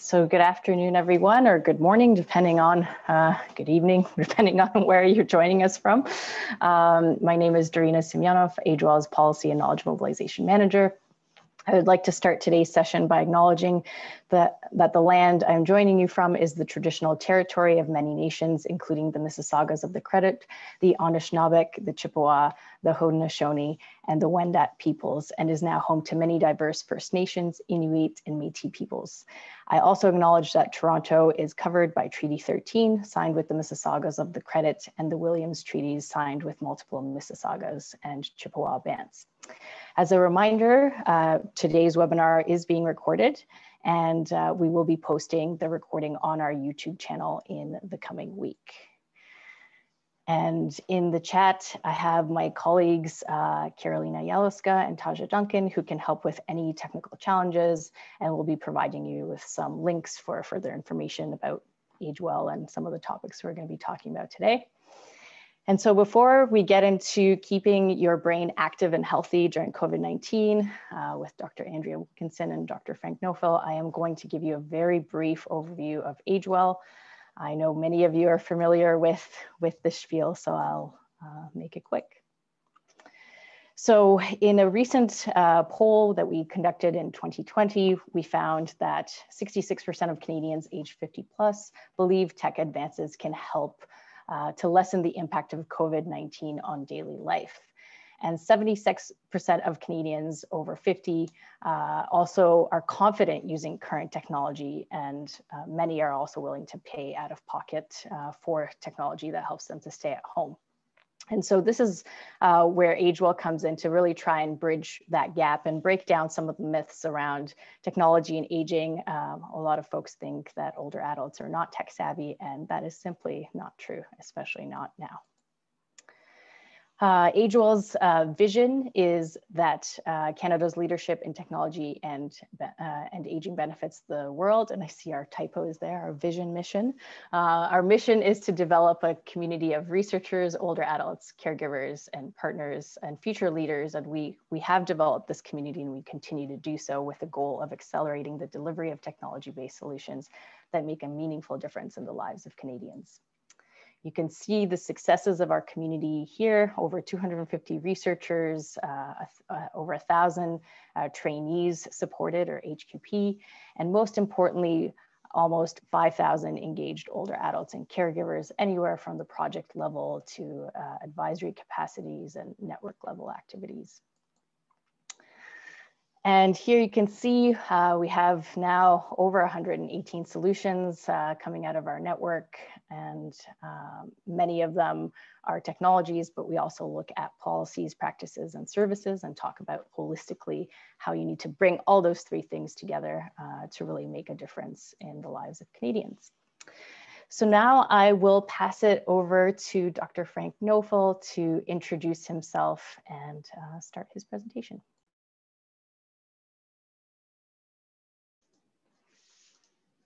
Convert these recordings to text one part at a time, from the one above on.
So good afternoon, everyone, or good morning, depending on, good evening, depending on where you're joining us from. My name is Darina Semyonov, AgeWell's Policy and Knowledge Mobilization Manager. I would like to start today's session by acknowledging that the land I'm joining you from is the traditional territory of many nations, including the Mississaugas of the Credit, the Anishinaabe, the Chippewa, the Haudenosaunee, and the Wendat peoples, and is now home to many diverse First Nations, Inuit, and Métis peoples. I also acknowledge that Toronto is covered by Treaty 13, signed with the Mississaugas of the Credit, and the Williams Treaties, signed with multiple Mississaugas and Chippewa bands. As a reminder, today's webinar is being recorded, and we will be posting the recording on our YouTube channel in the coming week. And in the chat, I have my colleagues, Carolina Yaloska and Taja Duncan, who can help with any technical challenges, and we'll be providing you with some links for further information about AgeWell and some of the topics we're going to be talking about today. And so before we get into keeping your brain active and healthy during COVID-19 with Dr. Andrea Wilkinson and Dr. Frank Knoefel, I am going to give you a very brief overview of AgeWell. I know many of you are familiar with this spiel, so I'll make it quick. So in a recent poll that we conducted in 2020, we found that 66% of Canadians aged 50 plus believe tech advances can help to lessen the impact of COVID-19 on daily life. And 76% of Canadians over 50 also are confident using current technology, and many are also willing to pay out of pocket for technology that helps them to stay at home. And so this is where AgeWell comes in to really try and bridge that gap and break down some of the myths around technology and aging. A lot of folks think that older adults are not tech savvy, and that is simply not true, especially not now. AgeWell's vision is that Canada's leadership in technology and aging benefits the world. And I see our typos there, our vision mission. Our mission is to develop a community of researchers, older adults, caregivers, and partners, and future leaders. And we have developed this community, and we continue to do so with the goal of accelerating the delivery of technology-based solutions that make a meaningful difference in the lives of Canadians. You can see the successes of our community here: over 250 researchers, over 1,000 trainees supported, or HQP, and most importantly, almost 5,000 engaged older adults and caregivers, anywhere from the project level to advisory capacities and network level activities. And here you can see we have now over 118 solutions coming out of our network, and many of them are technologies, but we also look at policies, practices, and services, and talk about holistically how you need to bring all those three things together to really make a difference in the lives of Canadians. So now I will pass it over to Dr. Frank Knoefel to introduce himself and start his presentation.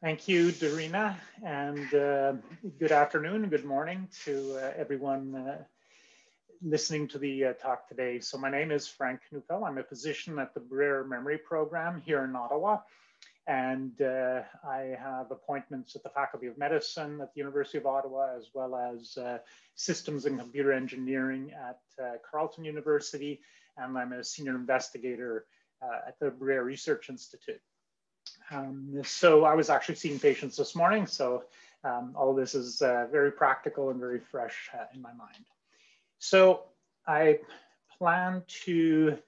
Thank you, Darina, and good afternoon and good morning to everyone listening to the talk today. So my name is Frank Knoefel. I'm a physician at the Bruyere Memory Program here in Ottawa, and I have appointments at the Faculty of Medicine at the University of Ottawa, as well as Systems and Computer Engineering at Carleton University, and I'm a senior investigator at the Bruyere Research Institute. So I was actually seeing patients this morning, so all this is very practical and very fresh in my mind. So I plan to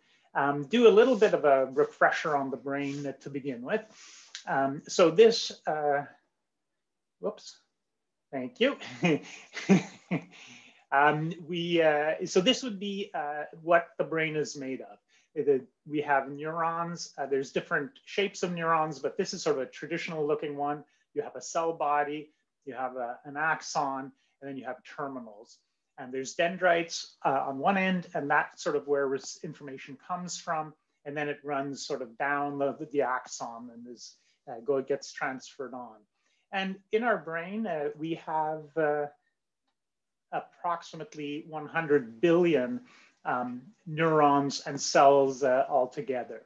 do a little bit of a refresher on the brain to begin with. So this, whoops, thank you. So this would be what the brain is made of. We have neurons. There's different shapes of neurons, but this is sort of a traditional looking one. You have a cell body, you have an axon, and then you have terminals. And there's dendrites on one end, and that's sort of where information comes from. And then it runs sort of down the axon and gets transferred on. And in our brain, we have approximately 100 billion neurons and cells all together.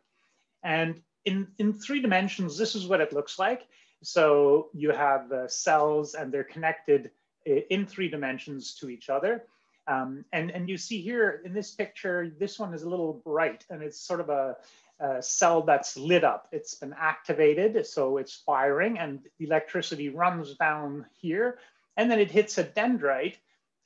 And in 3 dimensions, this is what it looks like. So you have cells and they're connected in 3 dimensions to each other. And you see here in this picture, this one is a little bright and it's sort of a cell that's lit up. It's been activated, so it's firing and the electricity runs down here and then it hits a dendrite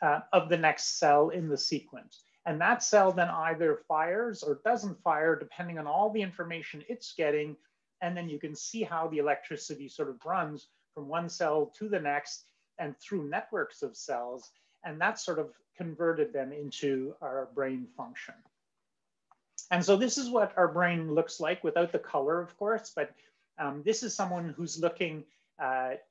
of the next cell in the sequence. And that cell then either fires or doesn't fire depending on all the information it's getting. And then you can see how the electricity sort of runs from one cell to the next and through networks of cells. And that sort of converted them into our brain function. And so this is what our brain looks like without the color, of course, but this is someone who's looking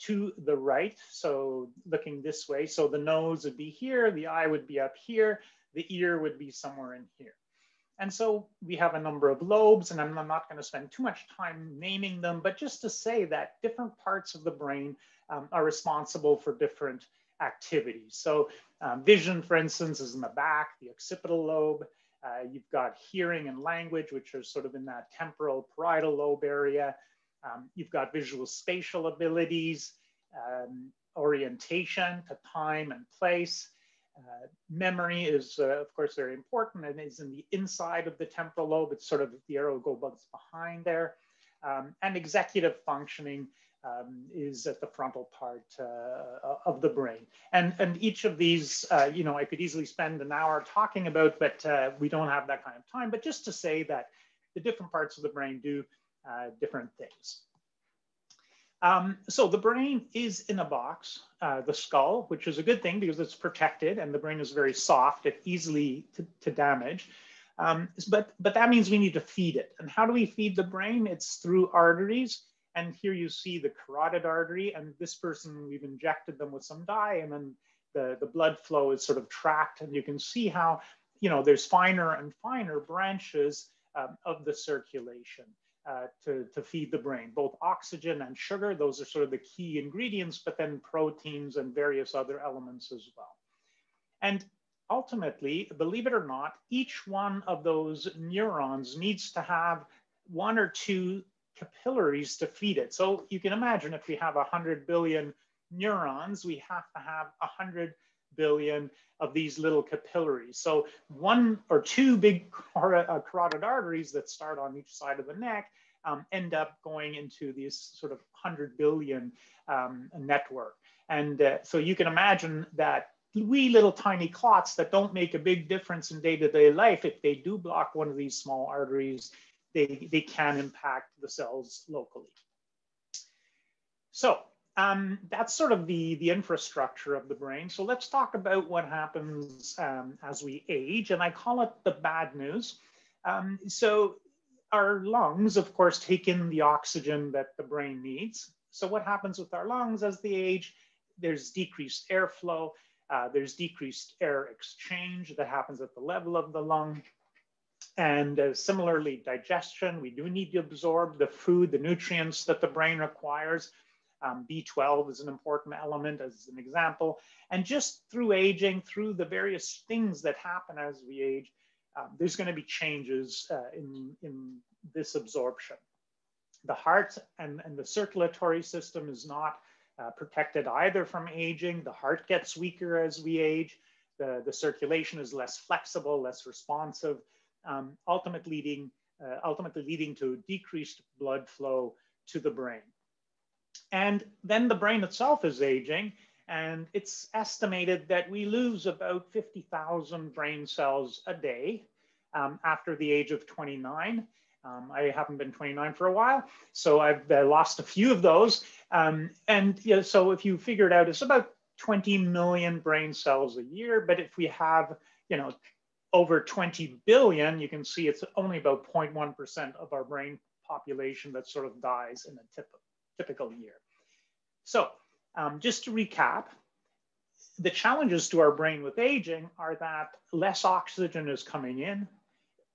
to the right. So looking this way. So the nose would be here, the eye would be up here, the ear would be somewhere in here. And so we have a number of lobes, and I'm not going to spend too much time naming them, but just to say that different parts of the brain are responsible for different activities. So vision, for instance, is in the back, the occipital lobe. You've got hearing and language, which are sort of in that temporal parietal lobe area. You've got visual spatial abilities, orientation to time and place. Memory is, of course, very important and is in the inside of the temporal lobe. It's sort of, the arrow goes behind there. And executive functioning is at the frontal part of the brain. And each of these, you know, I could easily spend an hour talking about, but we don't have that kind of time. But just to say that the different parts of the brain do different things. So the brain is in a box, the skull, which is a good thing because it's protected and the brain is very soft, it's easily to damage. But that means we need to feed it. And how do we feed the brain? It's through arteries. And here you see the carotid artery, and this person, we've injected them with some dye, and then the blood flow is sort of tracked. And you can see how, you know, there's finer and finer branches of the circulation. To feed the brain, both oxygen and sugar. Those are sort of the key ingredients, but then proteins and various other elements as well. And ultimately, believe it or not, each one of those neurons needs to have 1 or 2 capillaries to feed it. So you can imagine if we have 100 billion neurons, we have to have 100 billion of these little capillaries. So 1 or 2 big carotid arteries that start on each side of the neck end up going into this sort of 100 billion network. And so you can imagine that wee little tiny clots that don't make a big difference in day-to-day life, if they do block one of these small arteries, they can impact the cells locally. So that's sort of the infrastructure of the brain. So let's talk about what happens as we age, and I call it the bad news. So our lungs, of course, take in the oxygen that the brain needs. So what happens with our lungs as they age? There's decreased airflow, there's decreased air exchange that happens at the level of the lung. And similarly, digestion, we do need to absorb the food, the nutrients that the brain requires. B12 is an important element as an example. And just through aging, through the various things that happen as we age, there's going to be changes in this absorption. The heart and the circulatory system is not protected either from aging. The heart gets weaker as we age. The circulation is less flexible, less responsive, ultimately leading to decreased blood flow to the brain. And then the brain itself is aging, and it's estimated that we lose about 50,000 brain cells a day after the age of 29. I haven't been 29 for a while, so I've lost a few of those. And you know, so if you figure it out, it's about 20 million brain cells a year. But if we have, you know, over 20 billion, you can see it's only about 0.1% of our brain population that sort of dies in a typical year. So just to recap, the challenges to our brain with aging are that less oxygen is coming in,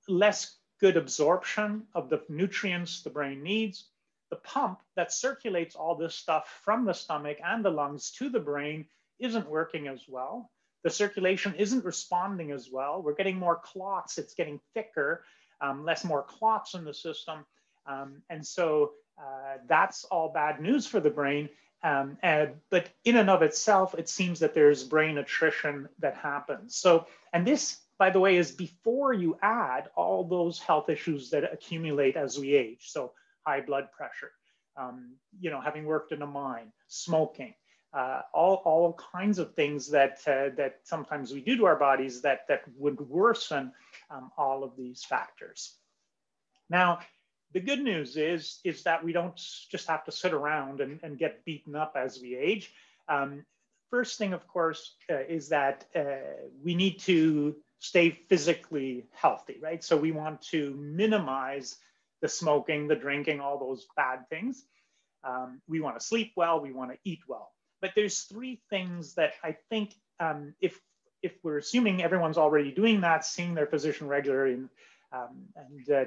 less good absorption of the nutrients the brain needs. The pump that circulates all this stuff from the stomach and the lungs to the brain isn't working as well. The circulation isn't responding as well. We're getting more clots, it's getting thicker, more clots in the system. And so that's all bad news for the brain. But in and of itself, it seems that there's brain attrition that happens. So, and this, by the way, is before you add all those health issues that accumulate as we age. So high blood pressure, you know, having worked in a mine, smoking, all kinds of things that that sometimes we do to our bodies that would worsen all of these factors. Now, the good news is that we don't just have to sit around and get beaten up as we age. First thing, of course, is that we need to stay physically healthy, right? So we want to minimize the smoking, the drinking, all those bad things. We want to sleep well, we want to eat well. But there's three things that I think if we're assuming everyone's already doing that, seeing their physician regularly and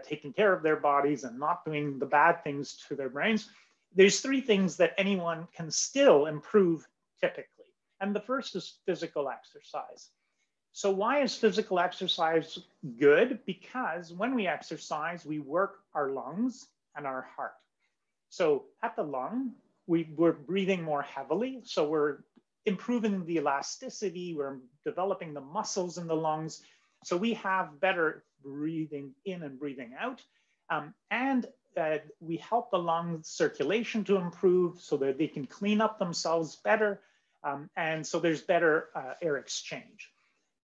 taking care of their bodies and not doing the bad things to their brains, there's three things that anyone can still improve typically. And the first is physical exercise. So why is physical exercise good? Because when we exercise, we work our lungs and our heart. So at the lung, we're breathing more heavily. So we're improving the elasticity, we're developing the muscles in the lungs. So we have better breathing in and breathing out. And we help the lung circulation to improve so that they can clean up themselves better. And so there's better air exchange.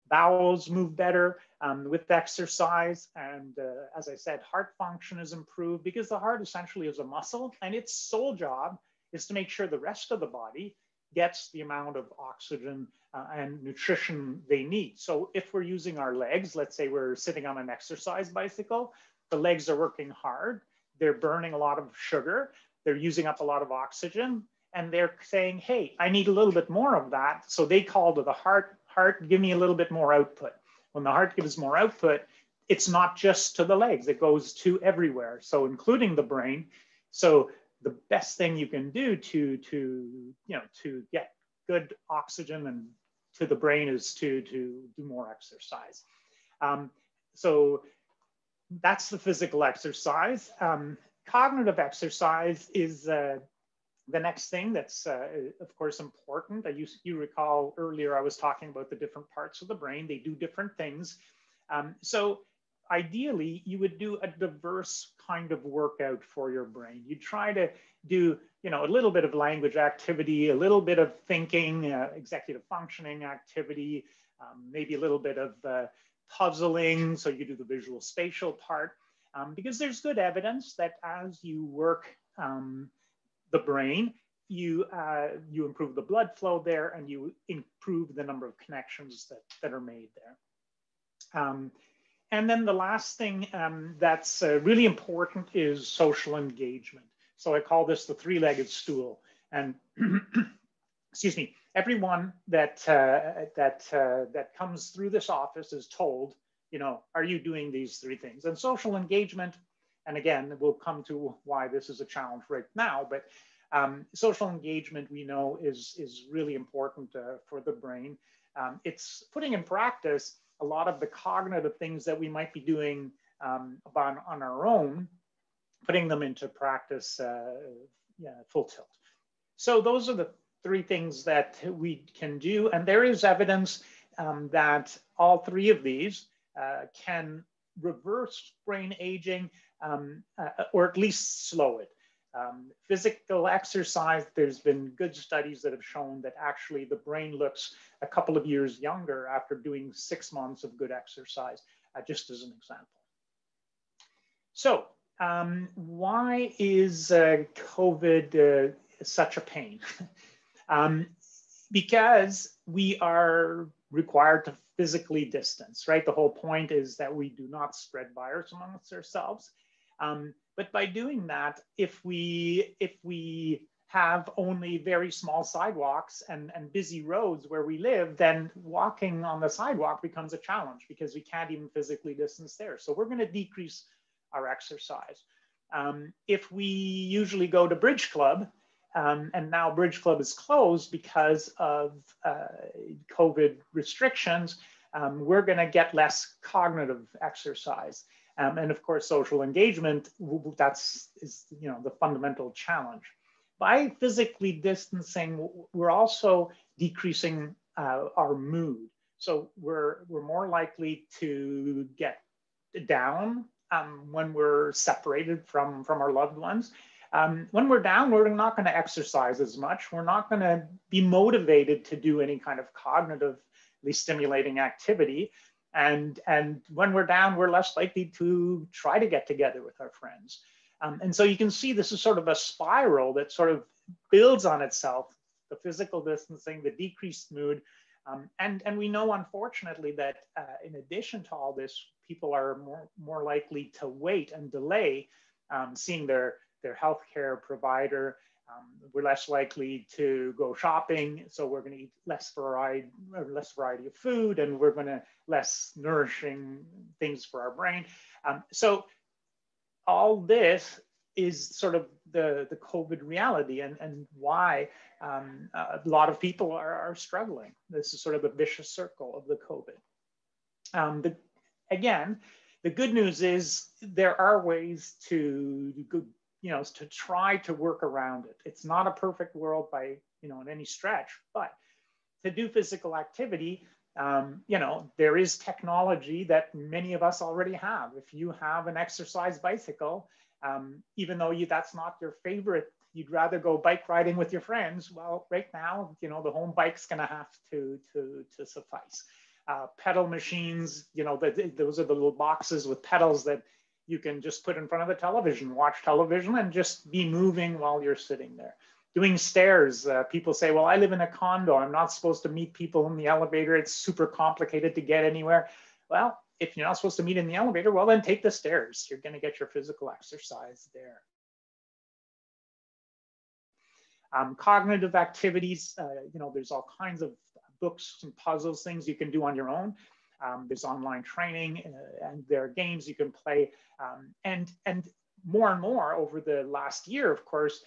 Bowels move better with exercise. And as I said, heart function is improved because the heart essentially is a muscle and its sole job is to make sure the rest of the body gets the amount of oxygen and nutrition they need. So if we're using our legs, let's say we're sitting on an exercise bicycle, the legs are working hard, they're burning a lot of sugar, they're using up a lot of oxygen, and they're saying, hey, I need a little bit more of that. So they call to the heart, give me a little bit more output. When the heart gives more output, it's not just to the legs, it goes to everywhere, so including the brain. So the best thing you can do to get good oxygen and to the brain is to do more exercise. So that's the physical exercise. Cognitive exercise is the next thing that's, of course, important. You recall earlier I was talking about the different parts of the brain. They do different things. So ideally, you would do a diverse kind of workout for your brain. You try to do, a little bit of language activity, a little bit of thinking, executive functioning activity, maybe a little bit of puzzling. So you do the visual spatial part, because there's good evidence that as you work the brain, you improve the blood flow there and you improve the number of connections that are made there. And then the last thing that's really important is social engagement. So I call this the three-legged stool. And excuse me, everyone that comes through this office is told, are you doing these three things? And social engagement, and again, we'll come to why this is a challenge right now, but social engagement we know is really important for the brain. It's putting in practice a lot of the cognitive things that we might be doing on our own, putting them into practice full tilt. So those are the three things that we can do. And there is evidence that all three of these can reverse brain aging or at least slow it. Physical exercise, there's been good studies that have shown that actually the brain looks a couple of years younger after doing 6 months of good exercise, just as an example. So why is COVID such a pain? Because we are required to physically distance, right? The whole point is that we do not spread virus amongst ourselves. But by doing that, if we have only very small sidewalks and busy roads where we live, then walking on the sidewalk becomes a challenge because we can't even physically distance there. So we're going to decrease our exercise. If we usually go to Bridge Club, and now Bridge Club is closed because of COVID restrictions, we're going to get less cognitive exercise. And of course, social engagement, is the fundamental challenge. By physically distancing, we're also decreasing our mood. So we're more likely to get down when we're separated from our loved ones. When we're down, we're not going to exercise as much. We're not going to be motivated to do any kind of cognitively stimulating activity. And when we're down, we're less likely to try to get together with our friends. And so you can see this is sort of a spiral that sort of builds on itself: the physical distancing, the decreased mood. And we know, unfortunately, that in addition to all this, people are more likely to wait and delay seeing their healthcare provider. We're less likely to go shopping, so we're going to eat less variety of food, and we're going to less nourishing things for our brain. So all this is sort of the COVID reality, and why a lot of people are struggling. This is sort of a vicious circle of the COVID. Again, the good news is there are ways to try to work around it. It's not a perfect world by in any stretch, but to do physical activity, there is technology that many of us already have. If you have an exercise bicycle, even though that's not your favorite, you'd rather go bike riding with your friends. Well, right now, the home bike's going to have to suffice. Pedal machines, those are the little boxes with pedals that you can just put in front of the television, watch television, and just be moving while you're sitting there. Doing stairs, people say, well, I live in a condo. I'm not supposed to meet people in the elevator. It's super complicated to get anywhere. Well, if you're not supposed to meet in the elevator, well, then take the stairs. You're going to get your physical exercise there. Cognitive activities, there's all kinds of books and puzzles, things you can do on your own. There's online training, and there are games you can play. And more and more over the last year, of course,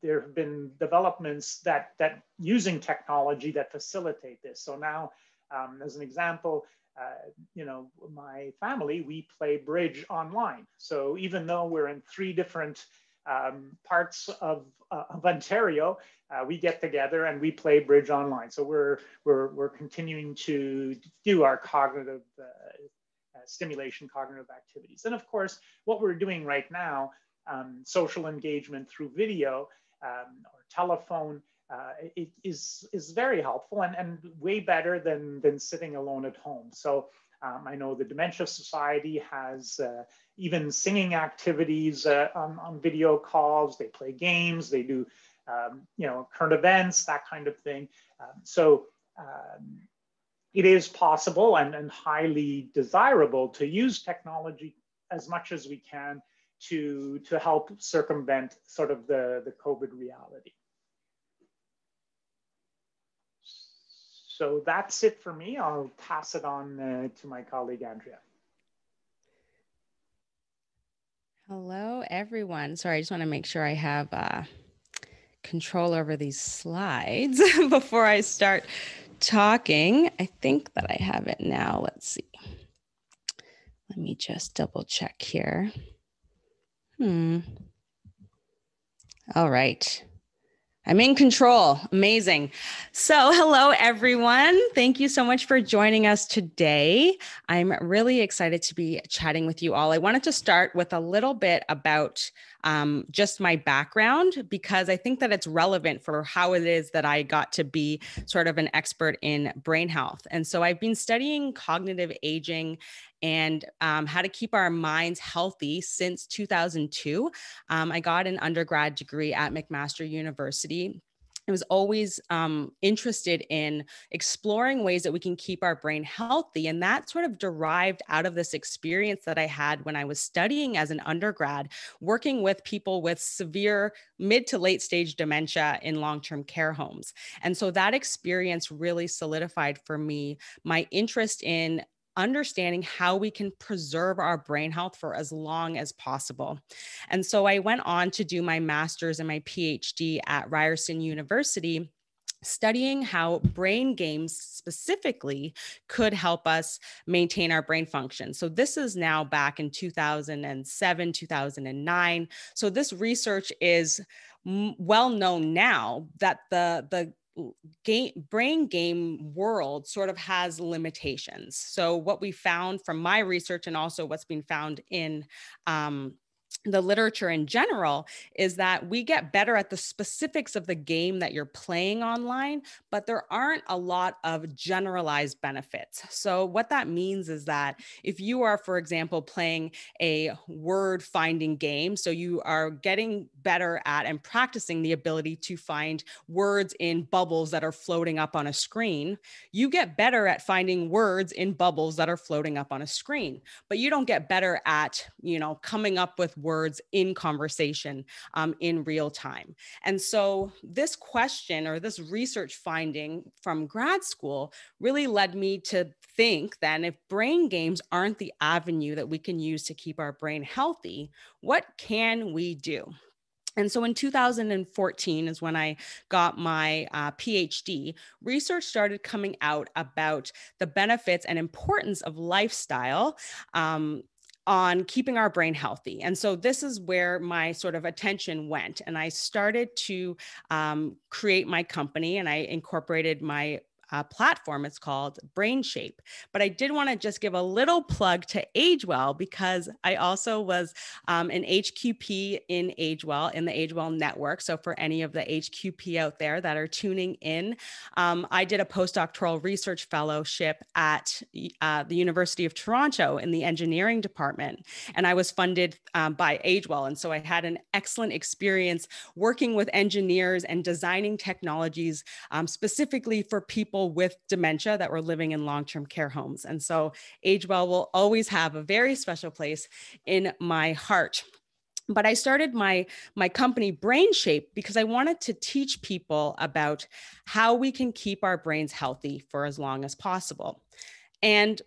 there have been developments that using technology that facilitate this. So now, as an example, my family, we play bridge online. So even though we're in 3 different parts of Ontario, we get together and we play bridge online. So we're continuing to do our cognitive stimulation, cognitive activities. And of course, what we're doing right now, social engagement through video or telephone, it is very helpful and way better than sitting alone at home. So I know the Dementia Society has even singing activities on video calls. They play games, they do current events, that kind of thing. So it is possible and highly desirable to use technology as much as we can to help circumvent sort of the COVID reality. So that's it for me. I'll pass it on to my colleague, Andrea. Hello, everyone. Sorry, I just want to make sure I have control over these slides before I start talking. I think that I have it now. Let's see. Let me just double check here. All right. I'm in control. Amazing. So hello, everyone. Thank you so much for joining us today. I'm really excited to be chatting with you all. I wanted to start with a little bit about just my background, because I think that it's relevant for how it is that I got to be sort of an expert in brain health. And so I've been studying cognitive aging and how to keep our minds healthy since 2002. I got an undergrad degree at McMaster University. I was always interested in exploring ways that we can keep our brain healthy. And that sort of derived out of this experience that I had when I was studying as an undergrad, working with people with severe mid to late stage dementia in long-term care homes. And so that experience really solidified for me my interest in understanding how we can preserve our brain health for as long as possible. And so I went on to do my master's and my PhD at Ryerson University, studying how brain games specifically could help us maintain our brain function. So this is now back in 2007, 2009. So this research is well known now that the brain game world sort of has limitations. So what we found from my research, and also what's been found in the literature in general, is that we get better at the specifics of the game that you're playing online, but there aren't a lot of generalized benefits. So what that means is that if you are, for example, playing a word finding game, so you are getting better at and practicing the ability to find words in bubbles that are floating up on a screen, you get better at finding words in bubbles that are floating up on a screen, but you don't get better at, coming up with words in conversation in real time. And so this question, or this research finding from grad school, really led me to think then, if brain games aren't the avenue that we can use to keep our brain healthy, what can we do? And so in 2014 is when I got my PhD. Research started coming out about the benefits and importance of lifestyle on keeping our brain healthy. And so this is where my sort of attention went. And I started to create my company, and I incorporated my platform. It's called BrainShape. But I did want to just give a little plug to AgeWell, because I also was an HQP in AgeWell, in the AgeWell network. So for any of the HQP out there that are tuning in, I did a postdoctoral research fellowship at the University of Toronto in the engineering department. And I was funded by AgeWell. And so I had an excellent experience working with engineers and designing technologies specifically for people with dementia that were living in long-term care homes. And so AgeWell will always have a very special place in my heart. But I started my company BrainShape because I wanted to teach people about how we can keep our brains healthy for as long as possible. And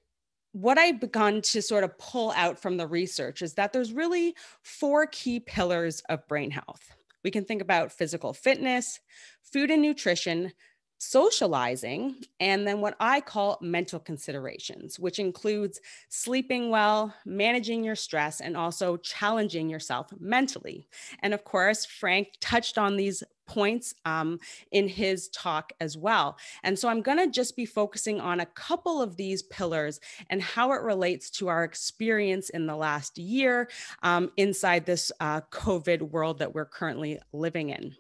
what I've begun to sort of pull out from the research is that there's really 4 key pillars of brain health. We can think about physical fitness, food and nutrition, socializing, and then what I call mental considerations, which includes sleeping well, managing your stress, and also challenging yourself mentally. And of course, Frank touched on these points in his talk as well. And so I'm going to just be focusing on a couple of these pillars and how it relates to our experience in the last year inside this COVID world that we're currently living in.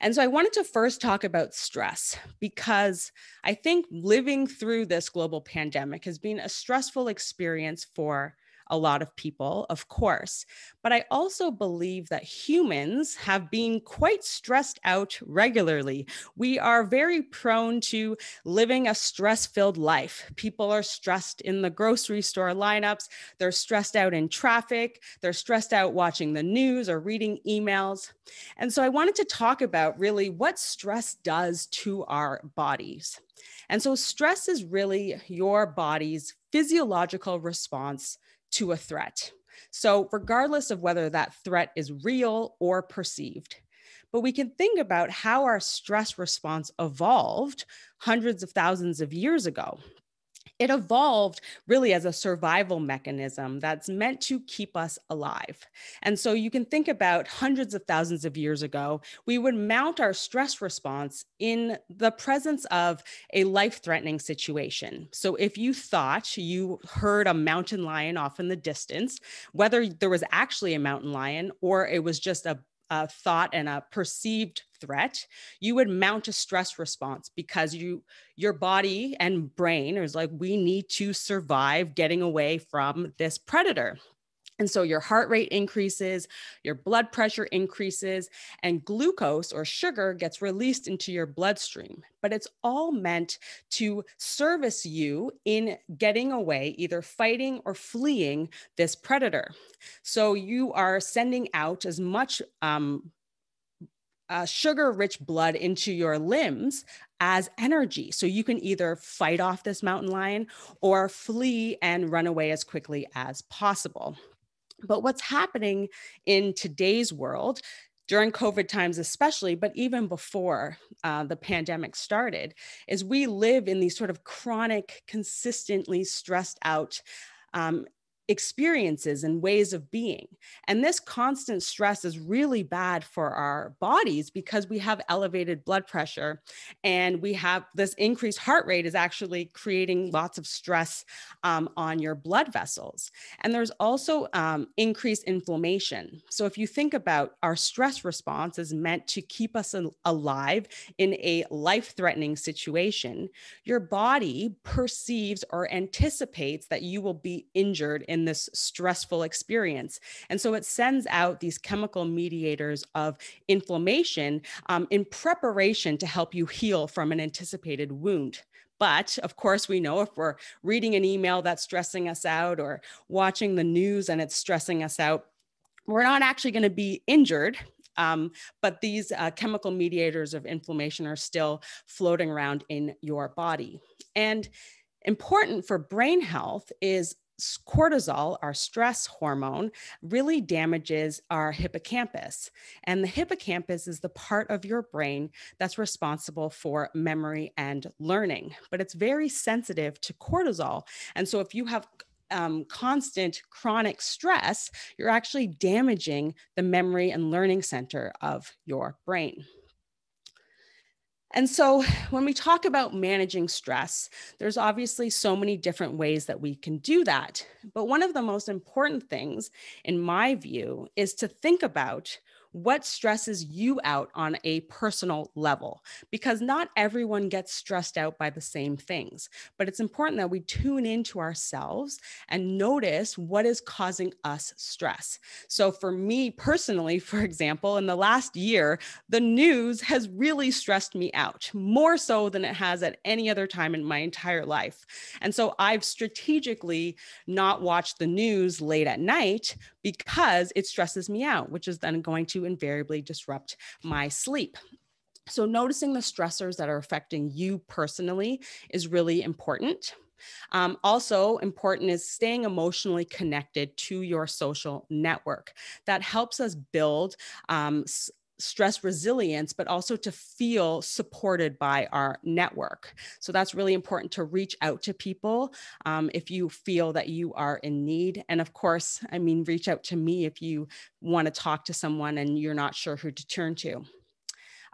And so I wanted to first talk about stress, because I think living through this global pandemic has been a stressful experience for a lot of people, of course. But I also believe that humans have been quite stressed out regularly. We are very prone to living a stress-filled life. People are stressed in the grocery store lineups. They're stressed out in traffic. They're stressed out watching the news or reading emails. And so I wanted to talk about really what stress does to our bodies. And so stress is really your body's physiological response to a threat. So regardless of whether that threat is real or perceived, but we can think about how our stress response evolved hundreds of thousands of years ago. It evolved really as a survival mechanism that's meant to keep us alive. And so you can think about hundreds of thousands of years ago, we would mount our stress response in the presence of a life-threatening situation. So if you thought you heard a mountain lion off in the distance, whether there was actually a mountain lion or it was just a thought and a perceived threat, you would mount a stress response because your body and brain is like, we need to survive getting away from this predator. And so your heart rate increases, your blood pressure increases, and glucose or sugar gets released into your bloodstream. But it's all meant to service you in getting away, either fighting or fleeing this predator. So you are sending out as much sugar-rich blood into your limbs as energy. So you can either fight off this mountain lion or flee and run away as quickly as possible. But what's happening in today's world, during COVID times especially, but even before the pandemic started, is we live in these sort of chronic, consistently stressed out experiences and ways of being. And this constant stress is really bad for our bodies because we have elevated blood pressure and we have this increased heart rate is actually creating lots of stress on your blood vessels. And there's also increased inflammation. So if you think about our stress response is meant to keep us alive in a life-threatening situation, your body perceives or anticipates that you will be injured in this stressful experience. And so it sends out these chemical mediators of inflammation in preparation to help you heal from an anticipated wound. But of course, we know if we're reading an email that's stressing us out or watching the news and it's stressing us out, we're not actually going to be injured. But these chemical mediators of inflammation are still floating around in your body. And important for brain health is cortisol, our stress hormone, really damages our hippocampus. And the hippocampus is the part of your brain that's responsible for memory and learning, but it's very sensitive to cortisol. And so if you have constant chronic stress, you're actually damaging the memory and learning center of your brain. And so when we talk about managing stress, there's obviously so many different ways that we can do that. But one of the most important things, in my view, is to think about what stresses you out on a personal level, because not everyone gets stressed out by the same things. But it's important that we tune into ourselves and notice what is causing us stress. So for me personally, for example, in the last year, the news has really stressed me out, more so than it has at any other time in my entire life. And so I've strategically not watched the news late at night because it stresses me out, which is then going to invariably disrupt my sleep. So noticing the stressors that are affecting you personally is really important. Also important is staying emotionally connected to your social network. That helps us build stress resilience, but also to feel supported by our network. So that's really important to reach out to people if you feel that you are in need. And of course, I mean, reach out to me if you want to talk to someone and you're not sure who to turn to.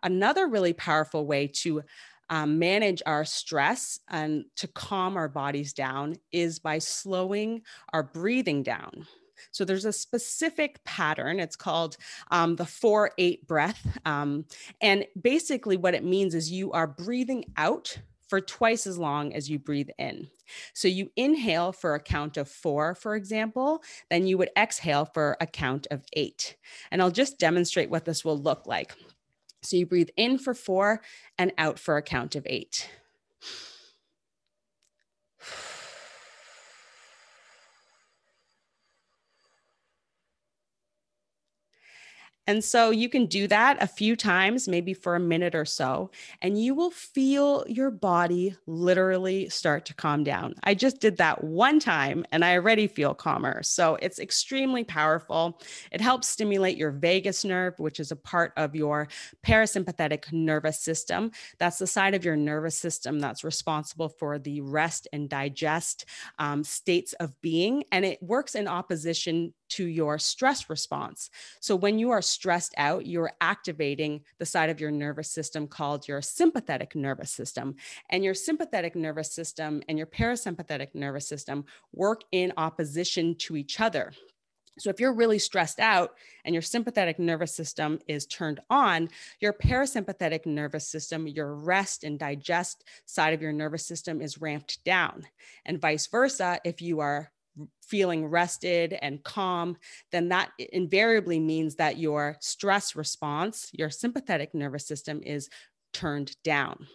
Another really powerful way to manage our stress and to calm our bodies down is by slowing our breathing down. So there's a specific pattern. It's called the 4-8 breath. And basically what it means is you are breathing out for twice as long as you breathe in. So you inhale for a count of 4, for example, then you would exhale for a count of 8. And I'll just demonstrate what this will look like. So you breathe in for 4 and out for a count of 8. And so you can do that a few times, maybe for a minute or so, and you will feel your body literally start to calm down. I just did that one time and I already feel calmer. So it's extremely powerful. It helps stimulate your vagus nerve, which is a part of your parasympathetic nervous system. That's the side of your nervous system that's responsible for the rest and digest states of being. And it works in opposition to your stress response. So when you are stressed out, you're activating the side of your nervous system called your sympathetic nervous system. And your sympathetic nervous system and your parasympathetic nervous system work in opposition to each other. So if you're really stressed out and your sympathetic nervous system is turned on, your parasympathetic nervous system, your rest and digest side of your nervous system is ramped down. And vice versa, if you are feeling rested and calm, then that invariably means that your stress response, your sympathetic nervous system is turned down.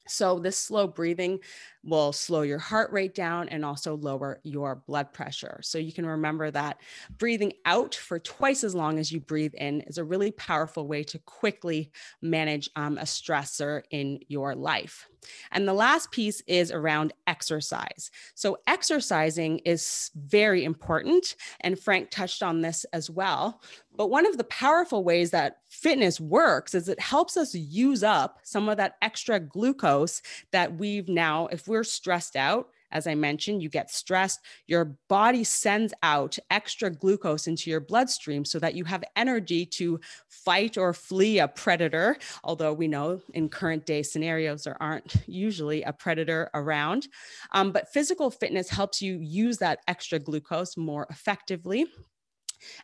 So this slow breathing will slow your heart rate down and also lower your blood pressure. So you can remember that breathing out for twice as long as you breathe in is a really powerful way to quickly manage a stressor in your life. And the last piece is around exercise. So exercising is very important, and Frank touched on this as well. But one of the powerful ways that fitness works is it helps us use up some of that extra glucose that we've now, if we're stressed out, as I mentioned, you get stressed, your body sends out extra glucose into your bloodstream so that you have energy to fight or flee a predator. Although we know in current day scenarios, there aren't usually a predator around. But physical fitness helps you use that extra glucose more effectively.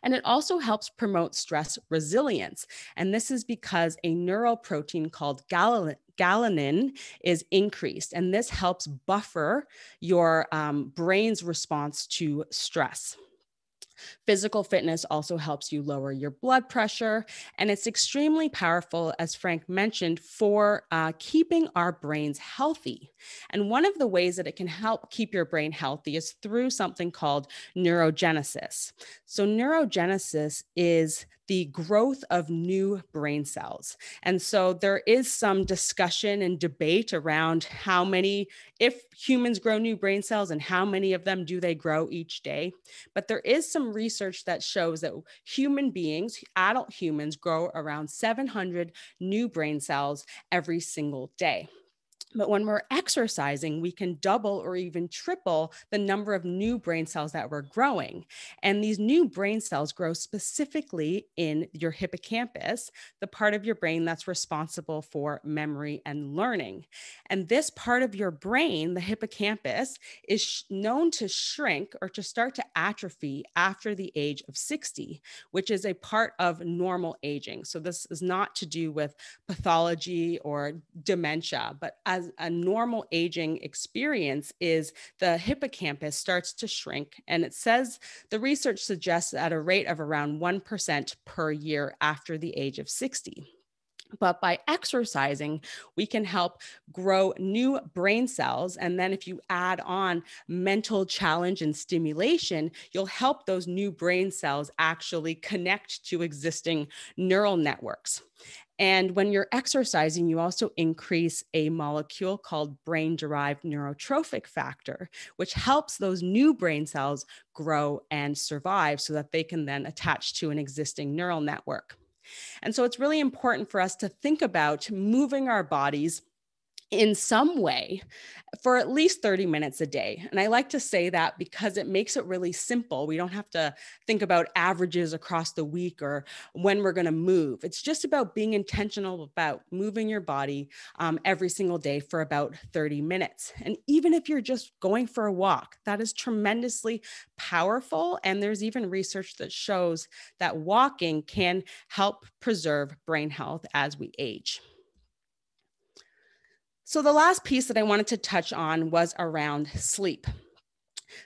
And it also helps promote stress resilience. And this is because a neural protein called galanin is increased. And this helps buffer your brain's response to stress. Physical fitness also helps you lower your blood pressure, and it's extremely powerful, as Frank mentioned, for keeping our brains healthy. And one of the ways that it can help keep your brain healthy is through something called neurogenesis. So neurogenesis is the growth of new brain cells. And so there is some discussion and debate around how many, if humans grow new brain cells and how many of them do they grow each day. But there is some research that shows that human beings, adult humans, grow around 700 new brain cells every single day. But when we're exercising, we can double or even triple the number of new brain cells that we're growing. And these new brain cells grow specifically in your hippocampus, the part of your brain that's responsible for memory and learning. And this part of your brain, the hippocampus, is known to shrink or to start to atrophy after the age of 60, which is a part of normal aging. So this is not to do with pathology or dementia, but as a normal aging experience is the hippocampus starts to shrink. And it says, the research suggests at a rate of around 1% per year after the age of 60. But by exercising, we can help grow new brain cells. And then if you add on mental challenge and stimulation, you'll help those new brain cells actually connect to existing neural networks. And when you're exercising, you also increase a molecule called brain-derived neurotrophic factor, which helps those new brain cells grow and survive so that they can then attach to an existing neural network. And so it's really important for us to think about moving our bodies in some way for at least 30 minutes a day. And I like to say that because it makes it really simple. We don't have to think about averages across the week or when we're going to move. It's just about being intentional about moving your body every single day for about 30 minutes. And even if you're just going for a walk, that is tremendously powerful. And there's even research that shows that walking can help preserve brain health as we age. So the last piece that I wanted to touch on was around sleep.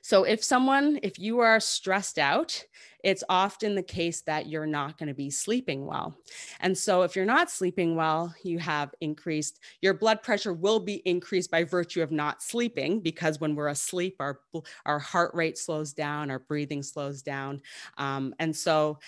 So if you are stressed out, it's often the case that you're not going to be sleeping well. And so if you're not sleeping well, your blood pressure will be increased by virtue of not sleeping, because when we're asleep, our heart rate slows down, our breathing slows down. And so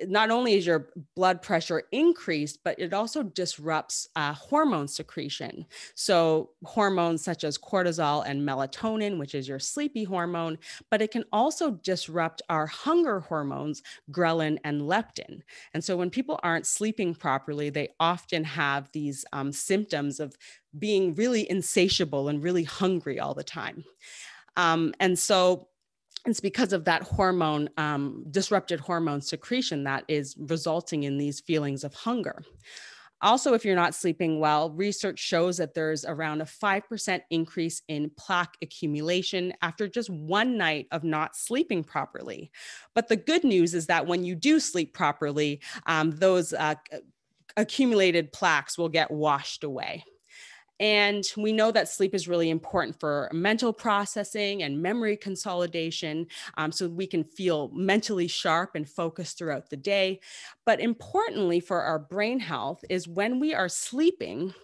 not only is your blood pressure increased, but it also disrupts hormone secretion. So hormones such as cortisol and melatonin, which is your sleepy hormone, but it can also disrupt our hunger hormones, ghrelin and leptin. And so when people aren't sleeping properly, they often have these symptoms of being really insatiable and really hungry all the time. And so it's because of that hormone, disrupted hormone secretion that is resulting in these feelings of hunger. Also, if you're not sleeping well, research shows that there's around a 5% increase in plaque accumulation after just one night of not sleeping properly. But the good news is that when you do sleep properly, those accumulated plaques will get washed away. And we know that sleep is really important for mental processing and memory consolidation, so we can feel mentally sharp and focused throughout the day. But importantly for our brain health is when we are sleeping,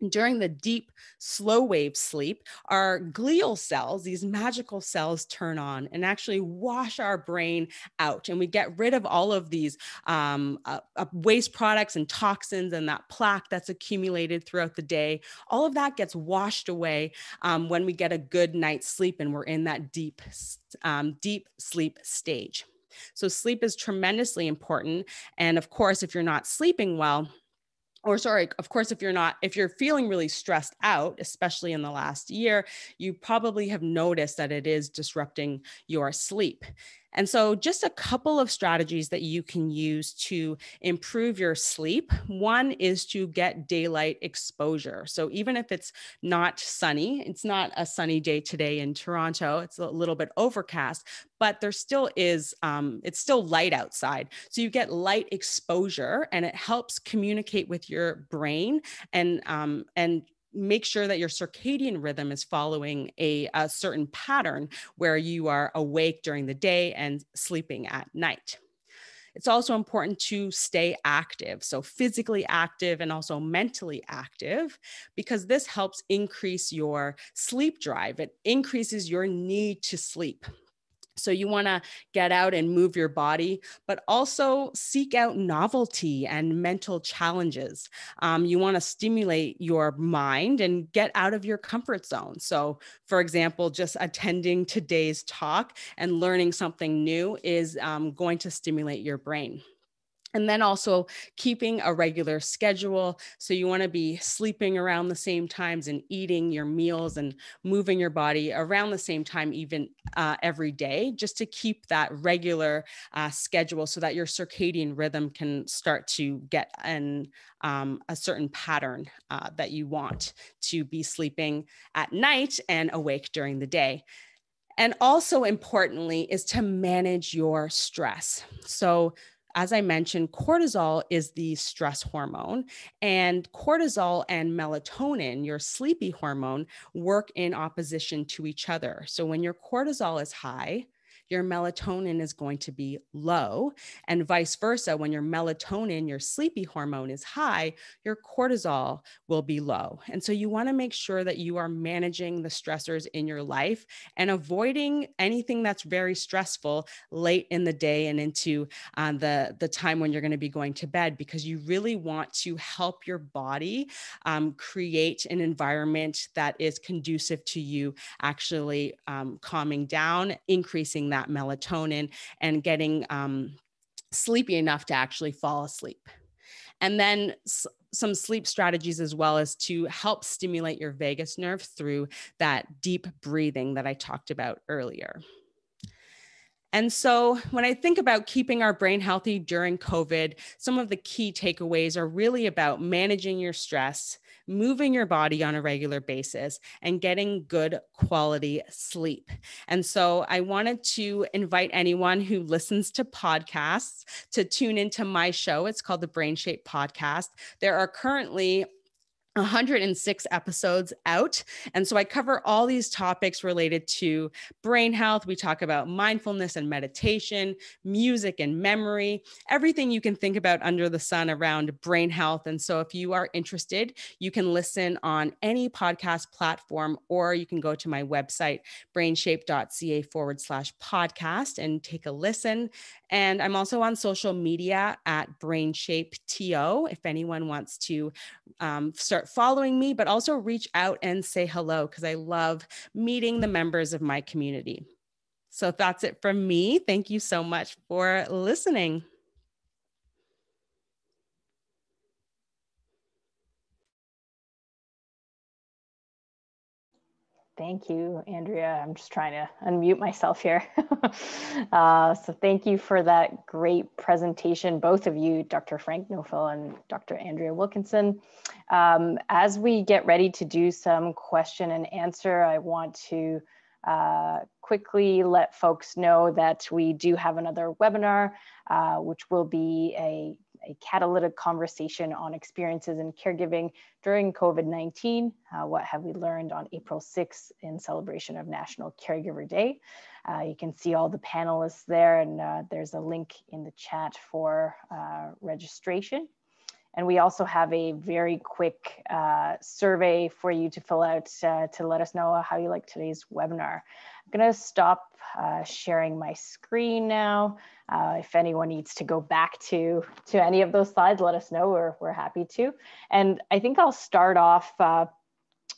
during the deep, slow wave sleep, our glial cells, these magical cells, turn on and actually wash our brain out. And we get rid of all of these waste products and toxins and that plaque that's accumulated throughout the day. All of that gets washed away when we get a good night's sleep and we're in that deep sleep stage. So sleep is tremendously important. And of course, if you're not sleeping well, of course, if you're feeling really stressed out, especially in the last year, you probably have noticed that it is disrupting your sleep. And so just a couple of strategies that you can use to improve your sleep. One is to get daylight exposure. So even if it's not sunny, it's not a sunny day today in Toronto, it's a little bit overcast, but there still is, it's still light outside. So you get light exposure and it helps communicate with your brain and make sure that your circadian rhythm is following a certain pattern where you are awake during the day and sleeping at night. It's also important to stay active, so physically active and also mentally active, because this helps increase your sleep drive. It increases your need to sleep. So you want to get out and move your body, but also seek out novelty and mental challenges. You want to stimulate your mind and get out of your comfort zone. So for example, just attending today's talk and learning something new is going to stimulate your brain. And then also keeping a regular schedule. So you want to be sleeping around the same times and eating your meals and moving your body around the same time, even every day, just to keep that regular schedule so that your circadian rhythm can start to get a certain pattern that you want to be sleeping at night and awake during the day. And also importantly is to manage your stress. So as I mentioned, cortisol is the stress hormone, and cortisol and melatonin, your sleepy hormone, work in opposition to each other. So when your cortisol is high, your melatonin is going to be low, and vice versa. When your melatonin, your sleepy hormone, is high, your cortisol will be low. And so you want to make sure that you are managing the stressors in your life and avoiding anything that's very stressful late in the day and into the time when you're going to be going to bed, because you really want to help your body create an environment that is conducive to you actually calming down, increasing that melatonin, and getting sleepy enough to actually fall asleep. And then some sleep strategies as well as to help stimulate your vagus nerve through that deep breathing that I talked about earlier. And so when I think about keeping our brain healthy during COVID, some of the key takeaways are really about managing your stress, moving your body on a regular basis, and getting good quality sleep. And so I wanted to invite anyone who listens to podcasts to tune into my show. It's called the BrainShape Podcast. There are currently 106 episodes out. And so I cover all these topics related to brain health. We talk about mindfulness and meditation, music and memory, everything you can think about under the sun around brain health. And so if you are interested, you can listen on any podcast platform, or you can go to my website, brainshape.ca/podcast, and take a listen. And I'm also on social media at BrainShapeTO if anyone wants to start following me, but also reach out and say hello, because I love meeting the members of my community. So that's it from me. Thank you so much for listening. Thank you, Andrea. I'm just trying to unmute myself here. So thank you for that great presentation, both of you, Dr. Frank Knoefel and Dr. Andrea Wilkinson. As we get ready to do some question and answer, I want to quickly let folks know that we do have another webinar, which will be a catalytic conversation on experiences in caregiving during COVID-19. What have we learned on April 6th in celebration of National Caregiver Day? You can see all the panelists there, and there's a link in the chat for registration. And we also have a very quick survey for you to fill out to let us know how you like today's webinar. I'm gonna stop sharing my screen now. If anyone needs to go back to any of those slides, let us know, we're happy to. And I think I'll start off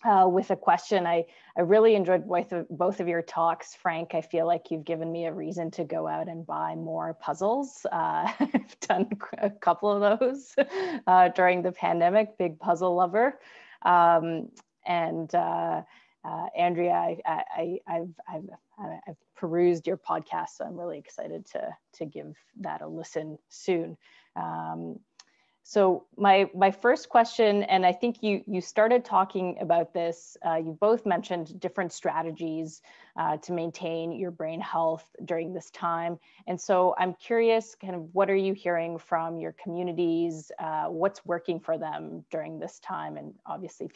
with a question. I really enjoyed both of your talks, Frank. I feel like you've given me a reason to go out and buy more puzzles. I've done a couple of those during the pandemic, big puzzle lover. Andrea, I've perused your podcast, so I'm really excited to give that a listen soon. So my first question, and I think you started talking about this, you both mentioned different strategies to maintain your brain health during this time. And so I'm curious, kind of what are you hearing from your communities? What's working for them during this time? And obviously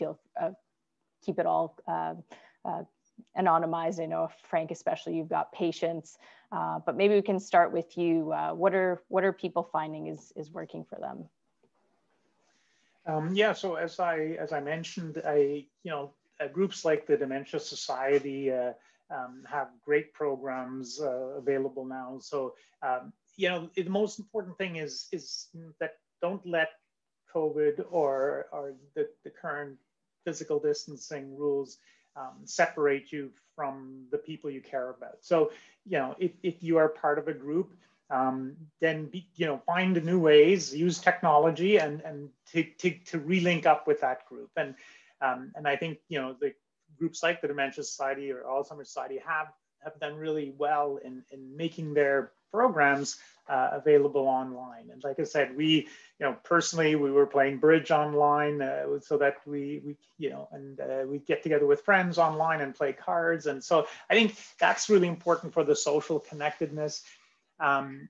keep it all anonymized. I know, Frank, especially, you've got patients, but maybe we can start with you. What are people finding is working for them? Yeah, so as I mentioned, groups like the Dementia Society have great programs available now. So the most important thing is that don't let COVID or the current physical distancing rules separate you from the people you care about. So if you are part of a group, then find new ways, use technology, and to relink up with that group. And I think the groups like the Dementia Society or Alzheimer's Society have done really well in making their programs available online. And like I said, we personally we were playing bridge online so that we get together with friends online and play cards. And so I think that's really important for the social connectedness. On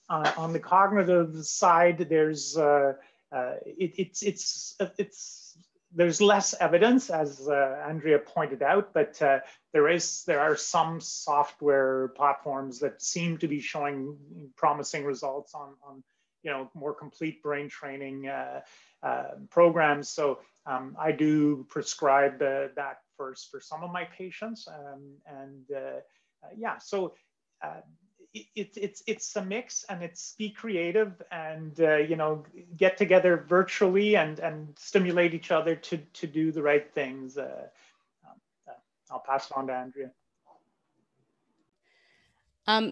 the cognitive side, there's there's less evidence, as Andrea pointed out, but there are some software platforms that seem to be showing promising results on more complete brain training programs. So I do prescribe that for some of my patients, so. It's a mix, and it's be creative and get together virtually and stimulate each other to do the right things. I'll pass it on to Andrea.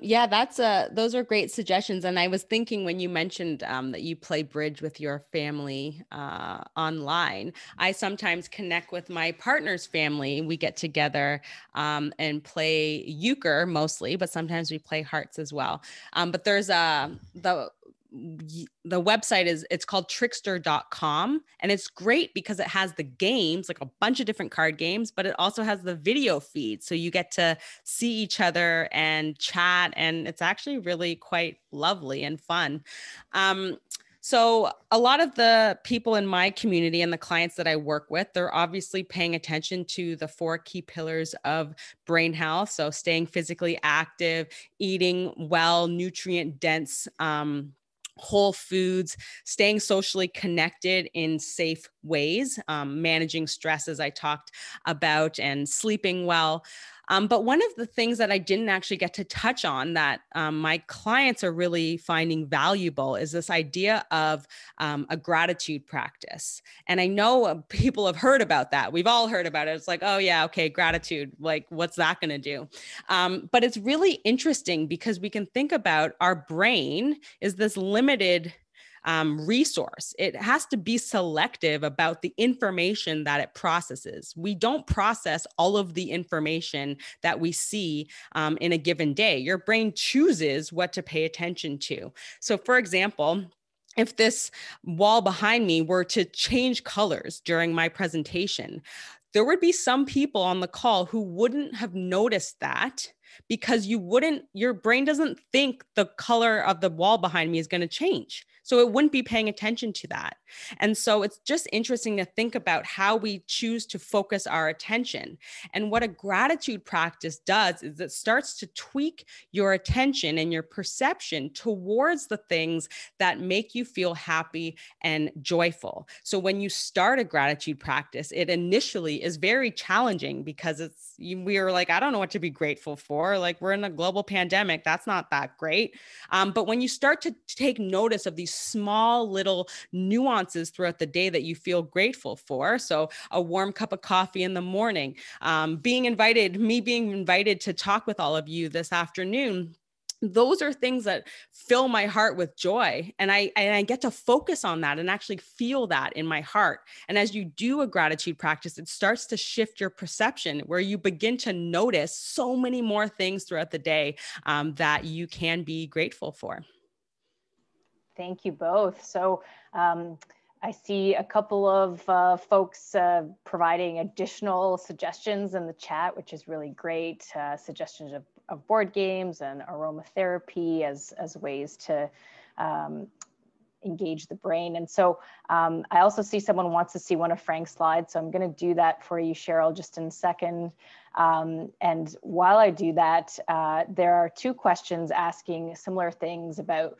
Yeah, those are great suggestions. And I was thinking when you mentioned that you play bridge with your family online, I sometimes connect with my partner's family. We get together and play euchre mostly, but sometimes we play hearts as well. But there's the website it's called trickster.com, and it's great because it has the games, like a bunch of different card games, but it also has the video feed. So you get to see each other and chat, and it's actually really quite lovely and fun. So a lot of the people in my community and the clients that I work with, they're obviously paying attention to the 4 key pillars of brain health. So staying physically active, eating well, nutrient dense, whole foods, staying socially connected in safe ways, managing stress, as I talked about, and sleeping well. But one of the things that I didn't actually get to touch on that my clients are really finding valuable is this idea of a gratitude practice. And I know people have heard about that. We've all heard about it. It's like, oh yeah, okay, gratitude. Like, what's that going to do? But it's really interesting because we can think about our brain is this limited resource. It has to be selective about the information that it processes. We don't process all of the information that we see in a given day. Your brain chooses what to pay attention to. So, for example, if this wall behind me were to change colors during my presentation, there would be some people on the call who wouldn't have noticed that because your brain doesn't think the color of the wall behind me is going to change. So it wouldn't be paying attention to that. And so it's just interesting to think about how we choose to focus our attention. And what a gratitude practice does is it starts to tweak your attention and your perception towards the things that make you feel happy and joyful. So when you start a gratitude practice, it initially is very challenging because we are like, I don't know what to be grateful for. Like, we're in a global pandemic. That's not that great. But when you start to take notice of these small little nuances throughout the day that you feel grateful for. So a warm cup of coffee in the morning, being invited to talk with all of you this afternoon. Those are things that fill my heart with joy. And I get to focus on that and actually feel that in my heart. And as you do a gratitude practice, it starts to shift your perception, where you begin to notice so many more things throughout the day that you can be grateful for. Thank you both. So I see a couple of folks providing additional suggestions in the chat, which is really great. Suggestions of board games and aromatherapy as ways to engage the brain. And so I also see someone wants to see one of Frank's slides. So I'm going to do that for you, Cheryl, just in a second. And while I do that, there are two questions asking similar things about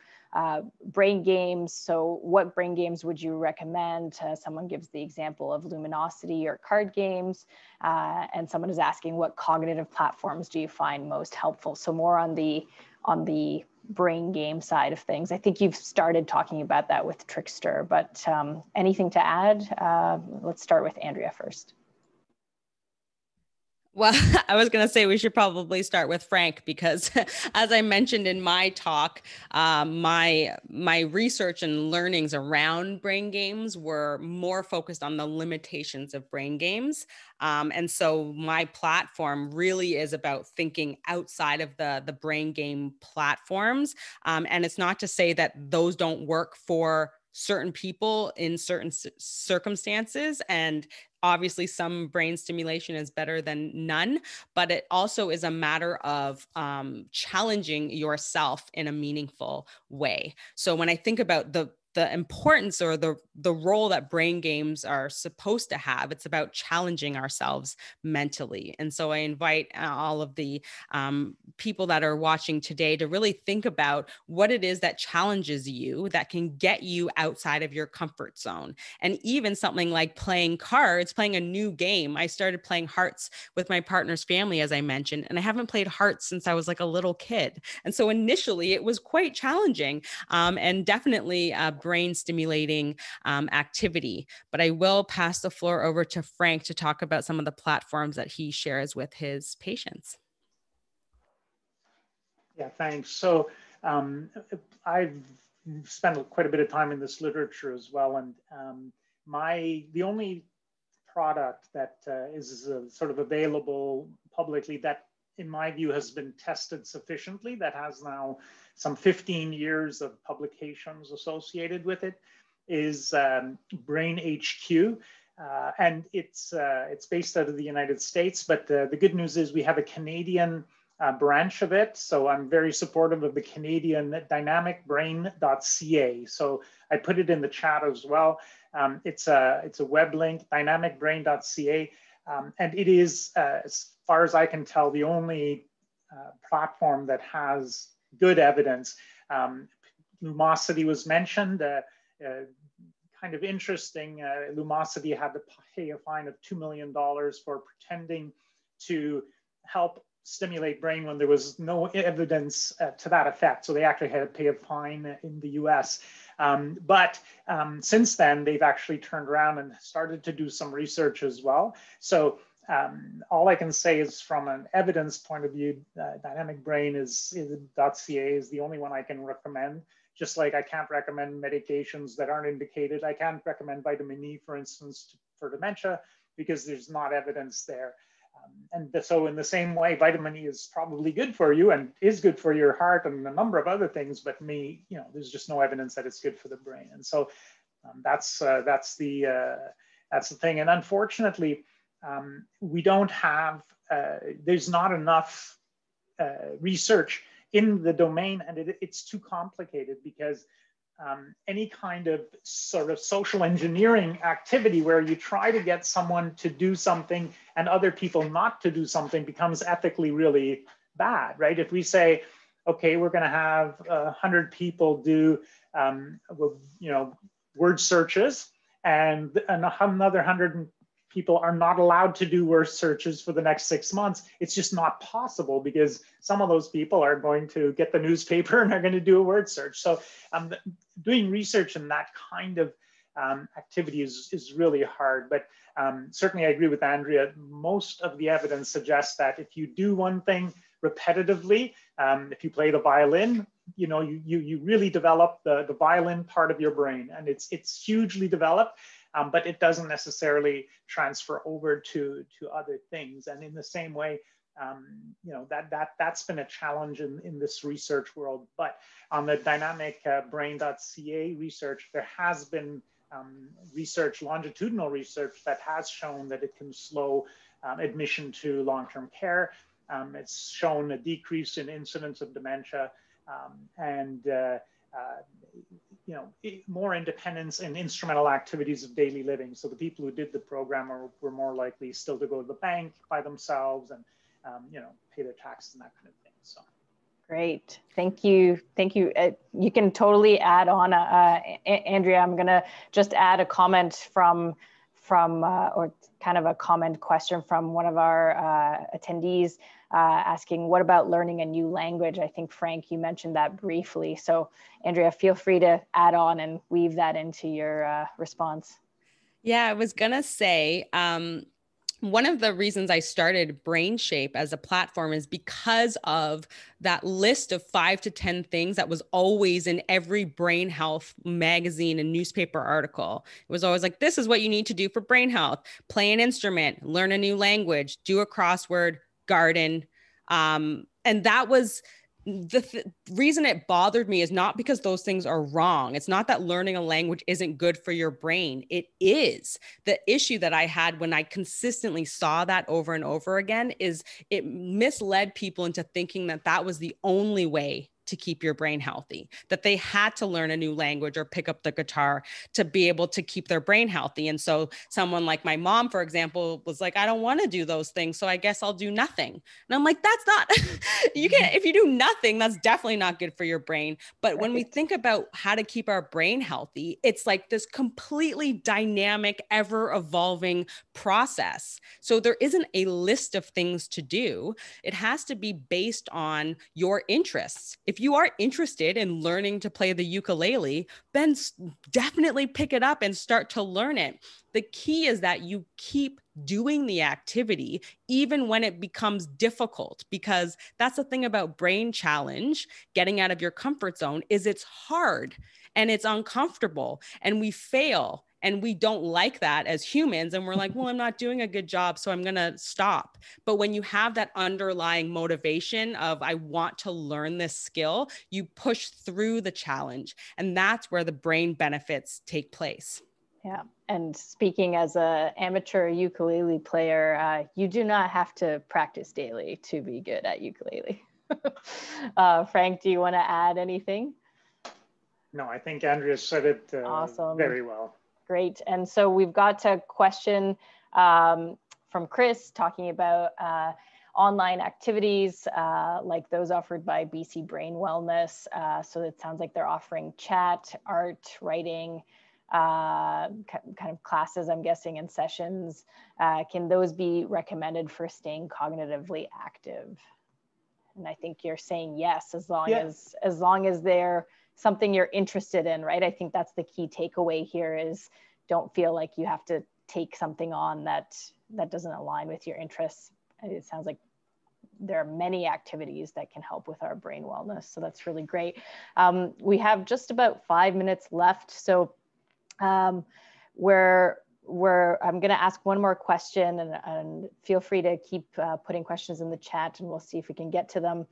brain games. So what brain games would you recommend? Someone gives the example of luminosity or card games. And someone is asking, what cognitive platforms do you find most helpful? So more on the brain game side of things. I think you've started talking about that with Trickster, but anything to add? Let's start with Andrea first. Well, I was going to say we should probably start with Frank, because as I mentioned in my talk, my research and learnings around brain games were more focused on the limitations of brain games. And so my platform really is about thinking outside of the brain game platforms. And it's not to say that those don't work for certain people in certain circumstances. And obviously some brain stimulation is better than none, but it also is a matter of challenging yourself in a meaningful way. So when I think about the importance or the role that brain games are supposed to have, it's about challenging ourselves mentally. And so I invite all of the people that are watching today to really think about what it is that challenges you, that can get you outside of your comfort zone. And even something like playing cards, playing a new game. I started playing Hearts with my partner's family, as I mentioned, and I haven't played Hearts since I was like a little kid. And so initially it was quite challenging and definitely brain stimulating activity. But I will pass the floor over to Frank to talk about some of the platforms that he shares with his patients. Yeah, thanks. So I've spent quite a bit of time in this literature as well. And the only product that is sort of available publicly that in my view has been tested sufficiently, that has now some 15 years of publications associated with it, is BrainHQ. And it's based out of the United States, but the good news is we have a Canadian branch of it. So I'm very supportive of the Canadian dynamicbrain.ca. So I put it in the chat as well. It's a web link, dynamicbrain.ca. And it is, as far as I can tell, the only platform that has good evidence. Lumosity was mentioned, kind of interesting. Lumosity had to pay a fine of $2 million for pretending to help stimulate brain when there was no evidence to that effect. So they actually had to pay a fine in the US. But since then, they've actually turned around and started to do some research as well. So all I can say is from an evidence point of view, Dynamic Brain .ca is the only one I can recommend. Just like I can't recommend medications that aren't indicated. I can't recommend vitamin E, for instance, for dementia, because there's not evidence there. And so in the same way, vitamin E is probably good for you and is good for your heart and a number of other things, but there's just no evidence that it's good for the brain. And so that's the thing. And unfortunately, we don't have, there's not enough research in the domain, and it's too complicated because any kind of sort of social engineering activity where you try to get someone to do something and other people not to do something becomes ethically really bad, right? If we say, okay, we're going to have 100 people do, word searches, and another 100 people are not allowed to do word searches for the next 6 months, it's just not possible because some of those people are going to get the newspaper and are going to do a word search. So doing research in that kind of activity is really hard. But certainly I agree with Andrea. Most of the evidence suggests that if you do one thing repetitively, if you play the violin, you really develop the violin part of your brain, and it's hugely developed, but it doesn't necessarily transfer over to other things. And in the same way, that's been a challenge in this research world. But on the dynamic brain.ca research, there has been research, longitudinal research, that has shown that it can slow admission to long-term care. It's shown a decrease in incidence of dementia, and more independence in instrumental activities of daily living. So the people who did the program were more likely still to go to the bank by themselves and pay their taxes and that kind of thing. So. Great, thank you. You can totally add on, Andrea. I'm gonna just add a comment from or kind of a comment question from one of our attendees asking, what about learning a new language? I think, Frank, you mentioned that briefly. So Andrea, feel free to add on and weave that into your response. Yeah, I was gonna say, one of the reasons I started BrainShape as a platform is because of that list of 5 to 10 things that was always in every brain health magazine and newspaper article. It was always like, this is what you need to do for brain health: play an instrument, learn a new language, do a crossword, garden. And that was the reason it bothered me, is not because those things are wrong. It's not that learning a language isn't good for your brain. It is. The issue that I had when I consistently saw that over and over again is it misled people into thinking that that was the only way to keep your brain healthy, that they had to learn a new language or pick up the guitar to be able to keep their brain healthy. And so someone like my mom, for example, was like, I don't want to do those things, so I guess I'll do nothing. And I'm like, that's not, you can't, if you do nothing, that's definitely not good for your brain. But when we think about how to keep our brain healthy, it's like this completely dynamic, ever evolving process. So there isn't a list of things to do. It has to be based on your interests. If you are interested in learning to play the ukulele, then definitely pick it up and start to learn it. The key is that you keep doing the activity even when it becomes difficult, because that's the thing about brain challenge, getting out of your comfort zone, is it's hard and it's uncomfortable and we fail. And we don't like that as humans. And we're like, well, I'm not doing a good job, so I'm going to stop. But when you have that underlying motivation of, I want to learn this skill, you push through the challenge. And that's where the brain benefits take place. Yeah. And speaking as an amateur ukulele player, you do not have to practice daily to be good at ukulele. Frank, do you want to add anything? No, I think Andrea said it awesome. Very well. Great. And so we've got a question from Chris talking about online activities like those offered by BC Brain Wellness. So it sounds like they're offering chat, art, writing, kind of classes, I'm guessing, and sessions. Can those be recommended for staying cognitively active? And I think you're saying yes, as long as they're something you're interested in, right? I think that's the key takeaway here, is don't feel like you have to take something on that doesn't align with your interests. It sounds like there are many activities that can help with our brain wellness. So that's really great. We have just about 5 minutes left. So I'm going to ask one more question, and feel free to keep putting questions in the chat and we'll see if we can get to them.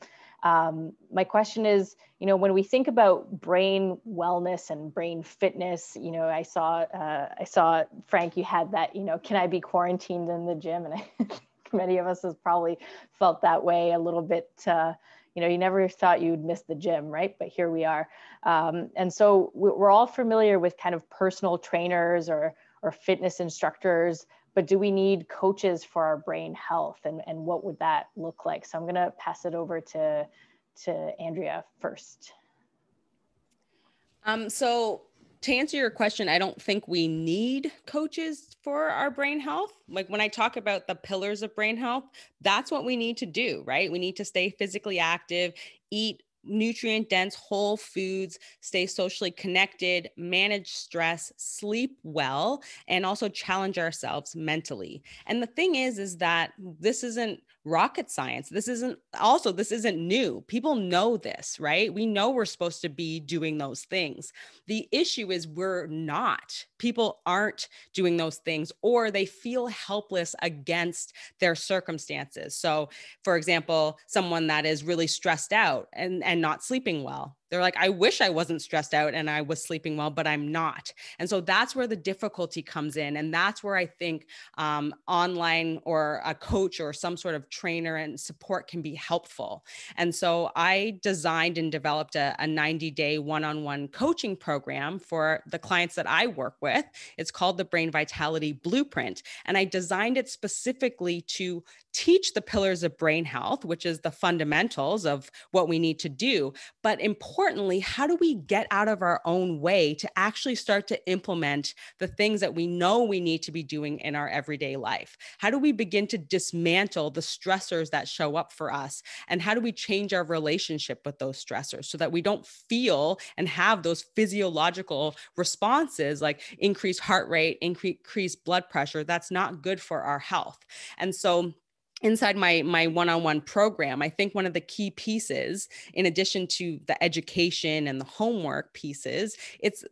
My question is, when we think about brain wellness and brain fitness, I saw Frank, you had that, can I be quarantined in the gym? And I think many of us has probably felt that way a little bit. You never thought you'd miss the gym, right? But here we are. And so we're all familiar with kind of personal trainers or fitness instructors, but do we need coaches for our brain health, and what would that look like? So I'm going to pass it over to Andrea first. So to answer your question, I don't think we need coaches for our brain health. Like when I talk about the pillars of brain health, that's what we need to do, right? We need to stay physically active, eat nutrient dense whole foods, stay socially connected, manage stress, sleep well, and also challenge ourselves mentally. And the thing is that this isn't rocket science. This isn't new. People know this, right? We know we're supposed to be doing those things. The issue is we're not. People aren't doing those things, or they feel helpless against their circumstances. So, for example, someone that is really stressed out and not sleeping well, they're like, I wish I wasn't stressed out and I was sleeping well, but I'm not. And so that's where the difficulty comes in. And that's where I think online or a coach or some sort of trainer and support can be helpful. And so I designed and developed a 90-day one-on-one coaching program for the clients that I work with. It's called the Brain Vitality Blueprint. And I designed it specifically to teach the pillars of brain health, which is the fundamentals of what we need to do. But importantly, how do we get out of our own way to actually start to implement the things that we know we need to be doing in our everyday life? How do we begin to dismantle the stressors that show up for us? And how do we change our relationship with those stressors so that we don't feel and have those physiological responses like increased heart rate, increased blood pressure? That's not good for our health. And so inside my one-on-one program, I think one of the key pieces, in addition to the education and the homework pieces, it's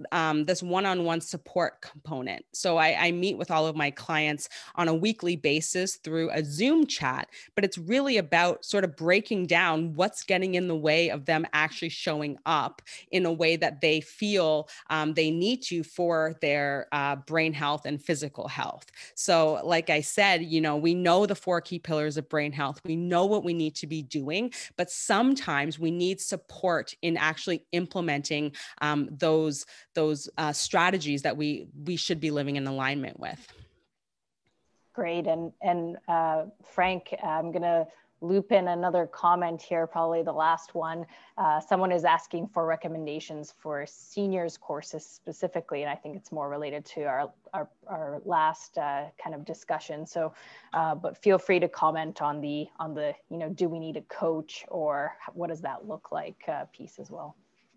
this one-on-one support component. So I meet with all of my clients on a weekly basis through a Zoom chat, but it's really about sort of breaking down what's getting in the way of them actually showing up in a way that they feel they need to for their brain health and physical health. So like I said, we know the 4 key pillars of brain health. We know what we need to be doing, but sometimes we need support in actually implementing those strategies that we should be living in alignment with. Great. And Frank, I'm going to loop in another comment here, probably the last one. Someone is asking for recommendations for seniors courses specifically, and I think it's more related to our last kind of discussion. So, but feel free to comment on the do we need a coach, or what does that look like piece as well.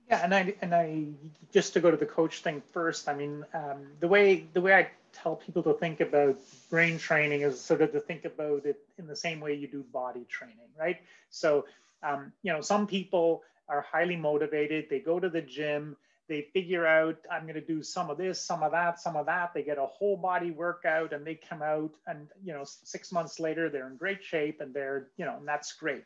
Yeah, and I just to go to the coach thing first. I mean, the way I tell people to think about brain training is sort of to think about it in the same way you do body training, right? So, some people are highly motivated. They go to the gym. They figure out, I'm going to do some of this, some of that, some of that. They get a whole body workout, and they come out, and 6 months later, they're in great shape, and they're and that's great.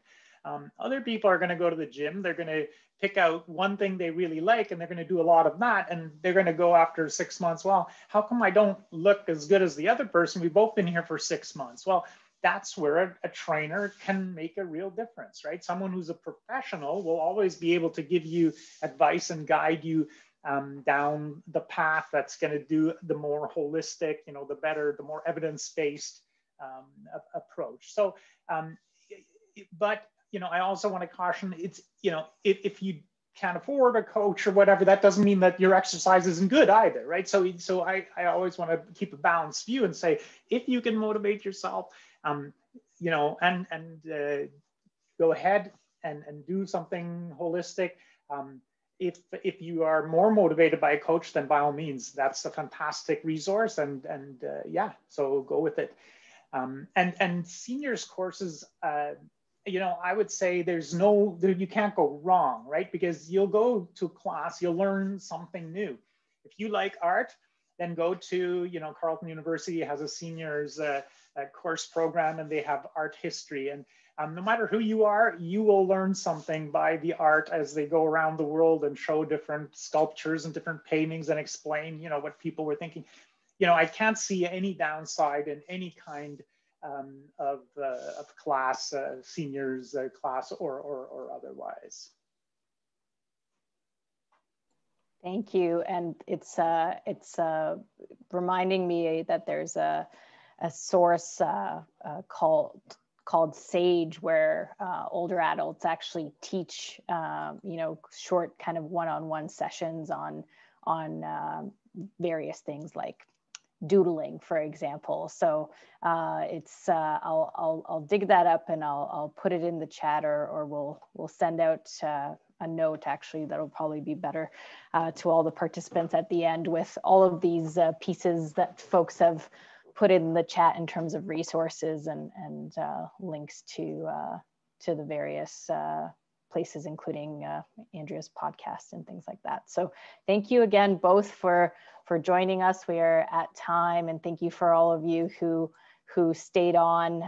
Other people are going to go to the gym. They're going to pick out one thing they really like, and they're going to do a lot of that. And they're going to go after 6 months. Well, how come I don't look as good as the other person? We've both been here for 6 months. Well, that's where a trainer can make a real difference, right? Someone who's a professional will always be able to give you advice and guide you down the path that's going to do the more holistic, the better, the more evidence-based approach. So, but I also want to caution, it's, if you can't afford a coach or whatever, that doesn't mean that your exercise isn't good either, right? So I always want to keep a balanced view and say, if you can motivate yourself, and go ahead and do something holistic. If you are more motivated by a coach, then by all means, that's a fantastic resource, and yeah, so go with it. And seniors courses, I would say you can't go wrong, right? Because you'll go to class, you'll learn something new. If you like art, then go to, Carleton University has a seniors course program, and they have art history. And no matter who you are, you will learn something by the art as they go around the world and show different sculptures and different paintings and explain, what people were thinking. I can't see any downside in any kind of class, seniors class or otherwise. Thank you. And it's reminding me that there's a source called SAGE, where older adults actually teach short kind of one-on-one sessions on various things like doodling, for example. So I'll dig that up, and I'll put it in the chat, or we'll send out a note actually that'll probably be better to all the participants at the end, with all of these pieces that folks have put in the chat in terms of resources and links to the various places, including Andrea's podcast and things like that. So thank you again both for joining us. We are at time, and thank you for all of you who stayed on